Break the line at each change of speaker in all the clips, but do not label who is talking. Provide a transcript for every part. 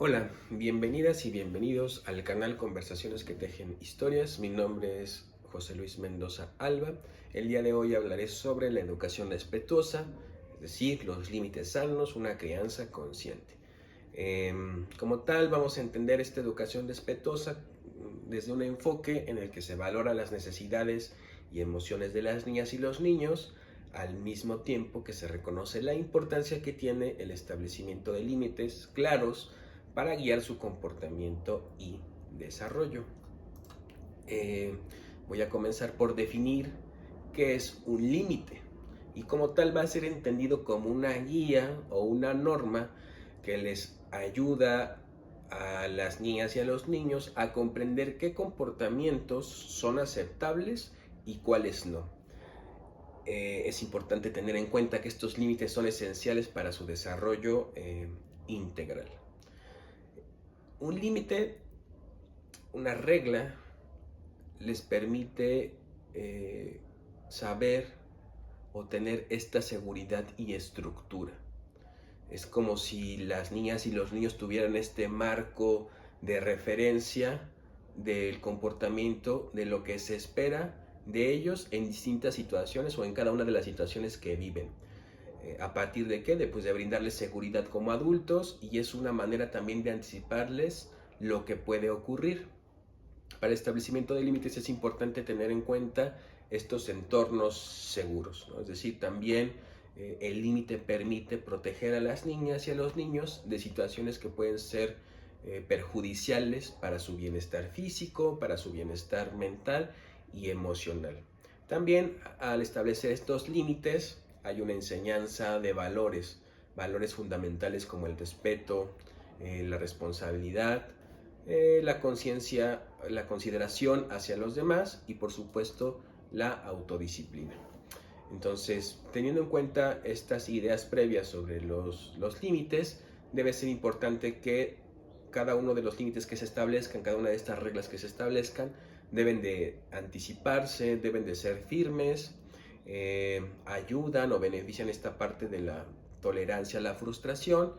Hola, bienvenidas y bienvenidos al canal Conversaciones que Tejen Historias. Mi nombre es José Luis Mendoza Alba. El día de hoy hablaré sobre la educación respetuosa, es decir, los límites sanos, una crianza consciente. Como tal, vamos a entender esta educación respetuosa desde un enfoque en el que se valora las necesidades y emociones de las niñas y los niños, al mismo tiempo que se reconoce la importancia que tiene el establecimiento de límites claros para guiar su comportamiento y desarrollo. Eh, Voy a comenzar por definir qué es un límite y como tal va a ser entendido como una guía o una norma que les ayuda a las niñas y a los niños a comprender qué comportamientos son aceptables y cuáles no. Es importante tener en cuenta que estos límites son esenciales para su desarrollo integral. Un límite, una regla, les permite saber o tener esta seguridad y estructura. Es como si las niñas y los niños tuvieran este marco de referencia del comportamiento, de lo que se espera de ellos en distintas situaciones o en cada una de las situaciones que viven. ¿A partir de qué? De brindarles seguridad como adultos, y es una manera también de anticiparles lo que puede ocurrir. Para el establecimiento de límites es importante tener en cuenta estos entornos seguros, ¿no? Es decir, también el límite permite proteger a las niñas y a los niños de situaciones que pueden ser perjudiciales para su bienestar físico, para su bienestar mental y emocional. También al establecer estos límites hay una enseñanza de valores, valores fundamentales como el respeto, la responsabilidad, la conciencia, la consideración hacia los demás y por supuesto la autodisciplina. Entonces, teniendo en cuenta estas ideas previas sobre los límites, debe ser importante que cada uno de los límites que se establezcan, cada una de estas reglas que se establezcan, deben de anticiparse, deben de ser firmes, ayudan o benefician esta parte de la tolerancia a la frustración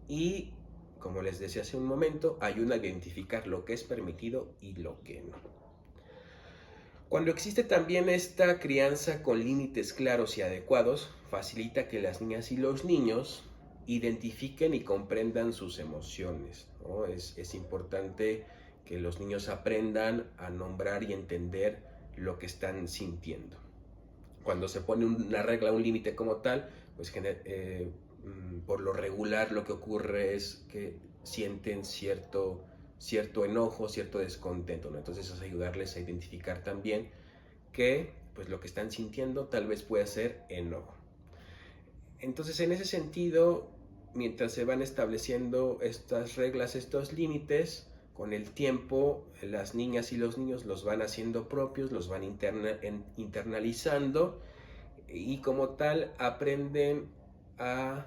y, como les decía hace un momento, ayuda a identificar lo que es permitido y lo que no. Cuando existe también esta crianza con límites claros y adecuados, facilita que las niñas y los niños identifiquen y comprendan sus emociones, ¿no? Es importante que los niños aprendan a nombrar y entender lo que están sintiendo. Cuando se pone una regla, un límite como tal, pues por lo regular lo que ocurre es que sienten cierto enojo, cierto descontento, ¿no? Entonces es ayudarles a identificar también que pues lo que están sintiendo tal vez pueda ser enojo. Entonces, en ese sentido, mientras se van estableciendo estas reglas, estos límites, con el tiempo las niñas y los niños los van haciendo propios, los van internalizando y como tal aprenden a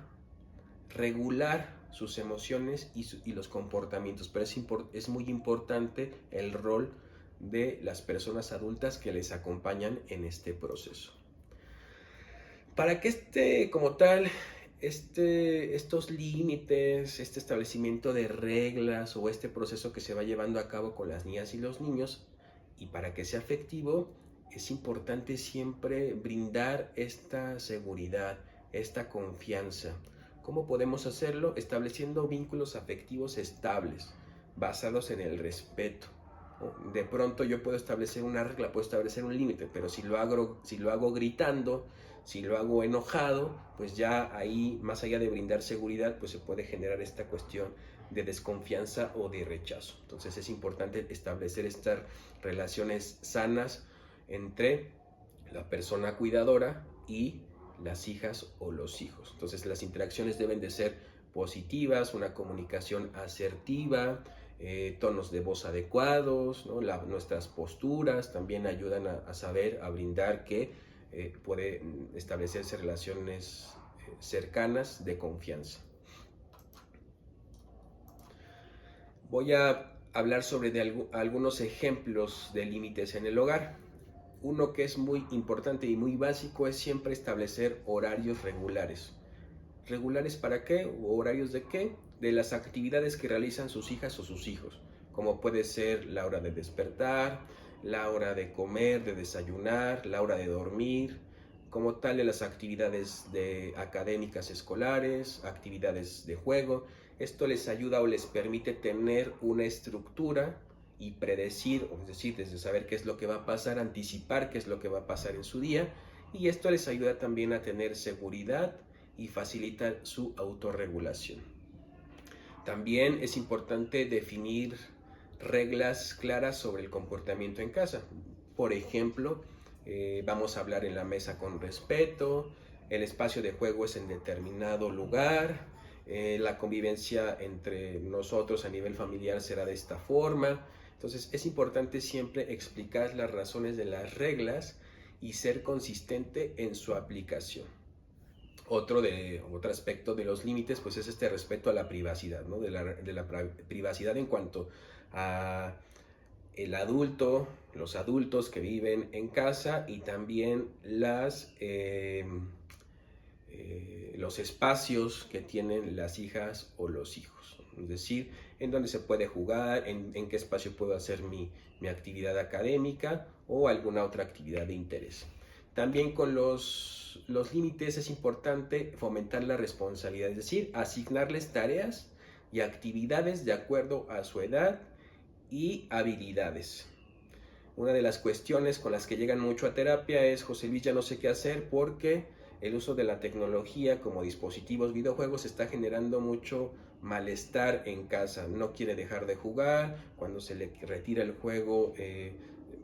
regular sus emociones y los comportamientos. Pero es muy importante el rol de las personas adultas que les acompañan en este proceso. Para que como tal, estos límites, este establecimiento de reglas o este proceso que se va llevando a cabo con las niñas y los niños, y para que sea efectivo, es importante siempre brindar esta seguridad, esta confianza. ¿Cómo podemos hacerlo? Estableciendo vínculos afectivos estables, basados en el respeto. De pronto yo puedo establecer una regla, puedo establecer un límite, pero si lo hago gritando, si lo hago enojado, pues ya ahí, más allá de brindar seguridad, pues se puede generar esta cuestión de desconfianza o de rechazo. Entonces es importante establecer estas relaciones sanas entre la persona cuidadora y las hijas o los hijos. Entonces las interacciones deben de ser positivas, una comunicación asertiva, tonos de voz adecuados, ¿no? Nuestras posturas también ayudan a saber, a brindar que puede establecerse relaciones cercanas de confianza. Voy a hablar sobre algunos ejemplos de límites en el hogar. Uno que es muy importante y muy básico es siempre establecer horarios regulares. ¿Regulares para qué? ¿O horarios de qué? De las actividades que realizan sus hijas o sus hijos, como puede ser la hora de despertar, la hora de comer, de desayunar, la hora de dormir, como tal de las actividades académicas escolares, actividades de juego. Esto les ayuda o les permite tener una estructura y predecir, es decir, desde saber qué es lo que va a pasar, anticipar qué es lo que va a pasar en su día, y esto les ayuda también a tener seguridad y facilitar su autorregulación. También es importante definir reglas claras sobre el comportamiento en casa. Por ejemplo, vamos a hablar en la mesa con respeto, el espacio de juego es en determinado lugar, la convivencia entre nosotros a nivel familiar será de esta forma. Entonces es importante siempre explicar las razones de las reglas y ser consistente en su aplicación. Otro aspecto de los límites pues es este respeto a la privacidad, ¿no? de la privacidad en cuanto a el adulto, los adultos que viven en casa y también los espacios que tienen las hijas o los hijos, es decir, en dónde se puede jugar, en qué espacio puedo hacer mi actividad académica o alguna otra actividad de interés. También con los límites es importante fomentar la responsabilidad, es decir, asignarles tareas y actividades de acuerdo a su edad y habilidades. Una de las cuestiones con las que llegan mucho a terapia es: José Luis, ya no sé qué hacer porque el uso de la tecnología como dispositivos, videojuegos, está generando mucho malestar en casa. No quiere dejar de jugar, cuando se le retira el juego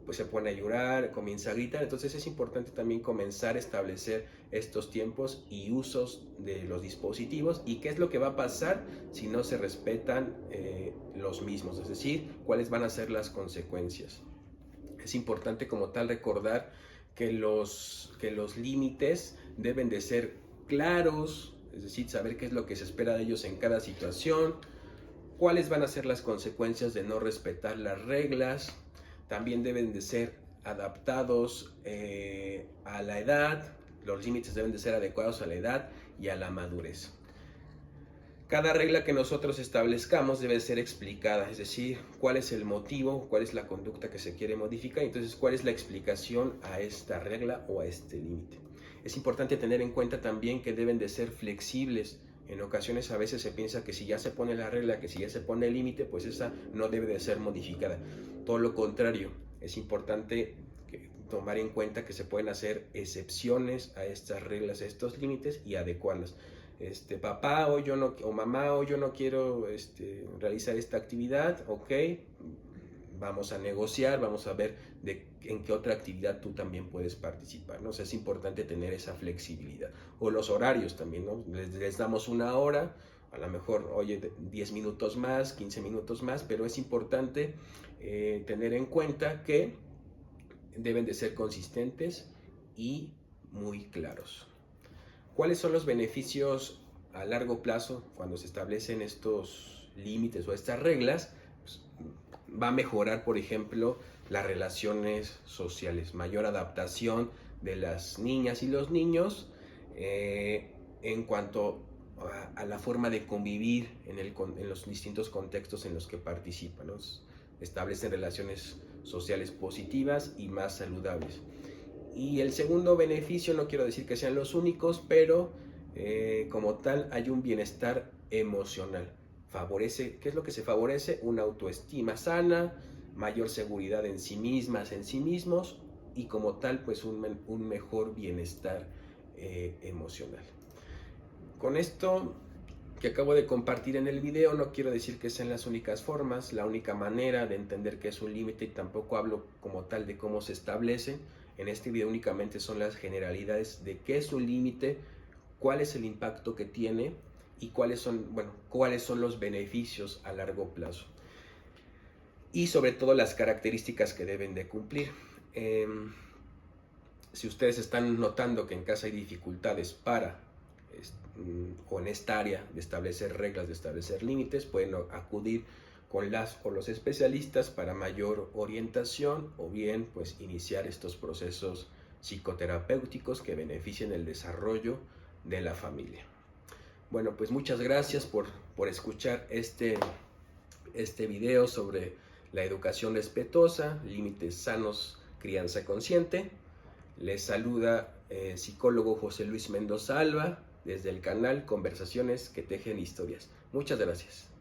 pues se pone a llorar, comienza a gritar. Entonces es importante también comenzar a establecer estos tiempos y usos de los dispositivos y qué es lo que va a pasar si no se respetan los mismos, es decir, cuáles van a ser las consecuencias. Es importante como tal recordar que los límites deben de ser claros, es decir, saber qué es lo que se espera de ellos en cada situación, cuáles van a ser las consecuencias de no respetar las reglas. También deben de ser adaptados a la edad, los límites deben de ser adecuados a la edad y a la madurez. Cada regla que nosotros establezcamos debe ser explicada, es decir, cuál es el motivo, cuál es la conducta que se quiere modificar, entonces cuál es la explicación a esta regla o a este límite. Es importante tener en cuenta también que deben de ser flexibles. En ocasiones a veces se piensa que si ya se pone la regla, que si ya se pone el límite, pues esa no debe de ser modificada. Todo lo contrario, es importante tomar en cuenta que se pueden hacer excepciones a estas reglas, a estos límites y adecuarlas. Papá o mamá, hoy yo no quiero realizar esta actividad, ok, vamos a negociar, vamos a ver en qué otra actividad tú también puedes participar, ¿no? O sea, es importante tener esa flexibilidad. O los horarios también, ¿no? Les damos una hora, a lo mejor, oye, 10 minutos más, 15 minutos más, pero es importante tener en cuenta que deben de ser consistentes y muy claros. ¿Cuáles son los beneficios a largo plazo cuando se establecen estos límites o estas reglas? Pues, va a mejorar, por ejemplo, las relaciones sociales, mayor adaptación de las niñas y los niños en cuanto a la forma de convivir en los distintos contextos en los que participan, ¿no? Establecen relaciones sociales positivas y más saludables. Y el segundo beneficio, no quiero decir que sean los únicos, pero como tal hay un bienestar emocional. Favorece, ¿qué es lo que se favorece? Una autoestima sana, mayor seguridad en sí mismas, en sí mismos, y como tal pues un mejor bienestar emocional. Con esto que acabo de compartir en el video, no quiero decir que sean las únicas formas, la única manera de entender qué es un límite, y tampoco hablo como tal de cómo se establece. En este video únicamente son las generalidades de qué es un límite, cuál es el impacto que tiene y cuáles son los beneficios a largo plazo. Y sobre todo las características que deben de cumplir. Si ustedes están notando que en casa hay dificultades o en esta área de establecer reglas, de establecer límites, pueden acudir con las o los especialistas para mayor orientación o bien pues iniciar estos procesos psicoterapéuticos que beneficien el desarrollo de la familia. Bueno, pues muchas gracias por escuchar este video sobre la educación respetuosa, límites sanos, crianza consciente. Les saluda psicólogo José Luis Mendoza Alba desde el canal Conversaciones que Tejen Historias. Muchas gracias.